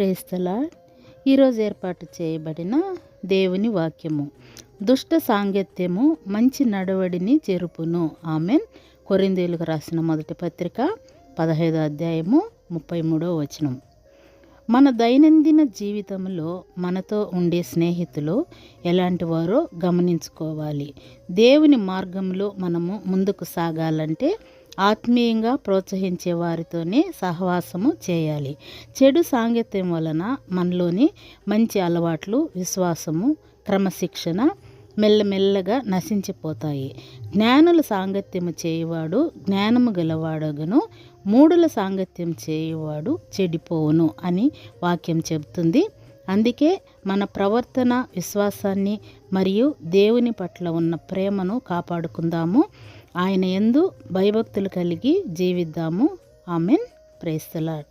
Praise the lord. ఈరోజు ఏర్పాటు చేయబడిన దేవుని వాక్యము, దుష్ట సాంగత్యము మంచి నడవడిని చెరుపును. ఆమెన్. కొరింథీయులకు రాసిన మొదటి పత్రిక 15వ అధ్యాయము 33వ వచనం. మన దైనందిన జీవితంలో మనతో ఉండే స్నేహితులు ఎలాంటి వారో గమనించుకోవాలి. దేవుని మార్గంలో మనము ముందుకు సాగాలంటే ఆత్మీయంగా ప్రోత్సహించే వారితోనే సహవాసము చేయాలి. చెడు సాంగత్యం వలన మనలోని మంచి అలవాట్లు, విశ్వాసము, క్రమశిక్షణ మెల్లమెల్లగా నశించిపోతాయి. జ్ఞానుల సాంగత్యము చేయువాడు జ్ఞానము గలవాడగును, మూఢుల సాంగత్యం చేయువాడు చెడిపోవును అని వాక్యం చెబుతుంది. అందుకే మన ప్రవర్తన, విశ్వాసాన్ని మరియు దేవుని పట్ల ఉన్న ప్రేమను కాపాడుకుందాము. ఆయన యందు భయభక్తులు కలిగి జీవిద్దాము. ఆమెన్. Praise the lord.